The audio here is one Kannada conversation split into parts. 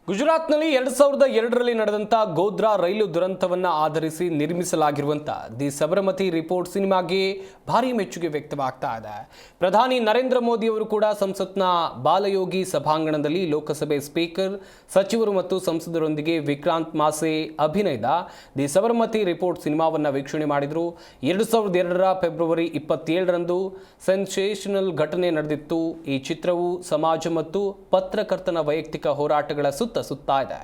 ಗುಜರಾತ್ನಲ್ಲಿ 2002ರಲ್ಲಿ ನಡೆದಂತ ಗೋಧ್ರಾ ರೈಲು ದುರಂತವನ್ನ ಆಧರಿಸಿ ನಿರ್ಮಿಸಲಾಗಿರುವಂತ ದಿ ಸಬರಮತಿ ರಿಪೋರ್ಟ್ ಸಿನಿಮಾಗೆ ಭಾರಿ ಮೆಚ್ಚುಗೆ ವ್ಯಕ್ತವಾಗ್ತಾ ಇದೆ. ಪ್ರಧಾನಿ ನರೇಂದ್ರ ಮೋದಿ ಅವರು ಕೂಡ ಸಂಸತ್ನ ಬಾಲಯೋಗಿ ಸಭಾಂಗಣದಲ್ಲಿ ಲೋಕಸಭೆ ಸ್ಪೀಕರ್, ಸಚಿವರು ಮತ್ತು ಸಂಸದರೊಂದಿಗೆ ವಿಕ್ರಾಂತ್ ಮಾಸೆ ಅಭಿನಯದ ದಿ ಸಬರಮತಿ ರಿಪೋರ್ಟ್ ಸಿನಿಮಾವನ್ನ ವೀಕ್ಷಣೆ ಮಾಡಿದರು. 2002ರ ಫೆಬ್ರವರಿ 27ರಂದು ಸೆನ್ಸೇಷನಲ್ ಘಟನೆ ನಡೆದಿತ್ತು. ಈ ಚಿತ್ರವು ಸಮಾಜ ಮತ್ತು ಪತ್ರಕರ್ತನ ವೈಯಕ್ತಿಕ ಹೋರಾಟಗಳ ಸುತ್ತಾ ಇದೆ.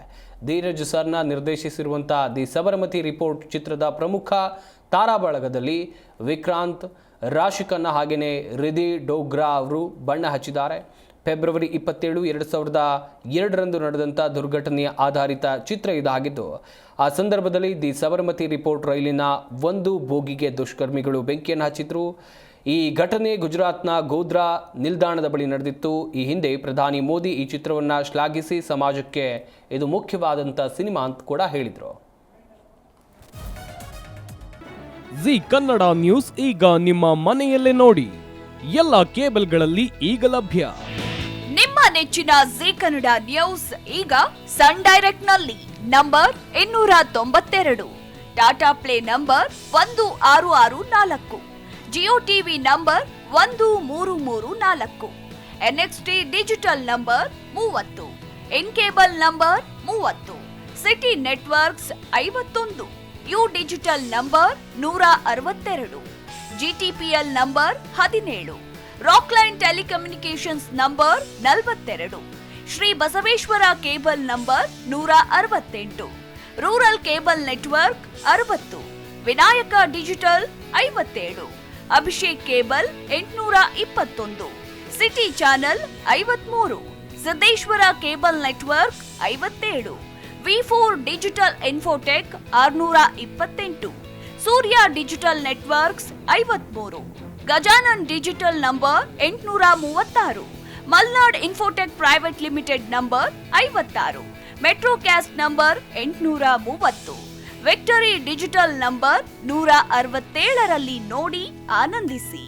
ಧೀರಜ್ ಸರ್ನ ನಿರ್ದೇಶಿಸಿರುವಂತಹ ದಿ ಸಬರಮತಿ ರಿಪೋರ್ಟ್ ಚಿತ್ರದ ಪ್ರಮುಖ ತಾರಾಬಳಗದಲ್ಲಿ ವಿಕ್ರಾಂತ್, ರಾಶಿಕನ್ನ ಹಾಗೆಯೇ ರಿಧಿ ಡೋಗ್ರಾ ಅವರು ಬಣ್ಣ ಹಚ್ಚಿದ್ದಾರೆ. ಫೆಬ್ರವರಿ 27, 2002ರಂದು ನಡೆದಂಥ ದುರ್ಘಟನೆಯ ಆಧಾರಿತ ಚಿತ್ರ ಇದಾಗಿದ್ದು, ಆ ಸಂದರ್ಭದಲ್ಲಿ ದಿ ಸಬರಮತಿ ರಿಪೋರ್ಟ್ ರೈಲಿನ ಒಂದು ಬೋಗಿಗೆ ದುಷ್ಕರ್ಮಿಗಳು ಬೆಂಕಿಯನ್ನು ಹಚ್ಚಿದ್ರು. ಈ ಘಟನೆ ಗುಜರಾತ್ನ ಗೋಧ್ರಾ ನಿಲ್ದಾಣದ ಬಳಿ ನಡೆದಿತ್ತು. ಈ ಹಿಂದೆ ಪ್ರಧಾನಿ ಮೋದಿ ಈ ಚಿತ್ರವನ್ನು ಶ್ಲಾಘಿಸಿ ಸಮಾಜಕ್ಕೆ ಇದು ಮುಖ್ಯವಾದಂಥ ಸಿನಿಮಾ ಅಂತ ಕೂಡ ಹೇಳಿದರು. ಜಿ ಕನ್ನಡ ನ್ಯೂಸ್ ಈಗ ನಿಮ್ಮ ಮನೆಯಲ್ಲೇ ನೋಡಿ. ಎಲ್ಲ ಕೇಬಲ್ಗಳಲ್ಲಿ ಈಗ ಲಭ್ಯ. ನಿಮ್ಮ ನೆಚ್ಚಿನ ಜಿ ಕನ್ನಡ ನ್ಯೂಸ್ ಈಗ ಸನ್ ಡೈರೆಕ್ಟ್ ನಲ್ಲಿ number 292, Tata play number 1664, Jio TV number 1334, NXT digital number 30, in cable number 30, city networks 51, U digital number 162, GTPL number 17, Rockline telecommunications number 42, Shri Basaveshwara cable number 168, rural cable network 60, Vinayaka digital 57, Abhishek cable 821, city channel 53, Siddeshwara cable network 57, V4 digital Infotech 628, Surya digital networks 53, Gajanan digital number 836, Malnad infotech private limited number 56, metrocast number 830, victory digital number 167ರಲ್ಲಿ ನೋಡಿ ಆನಂದಿಸಿ.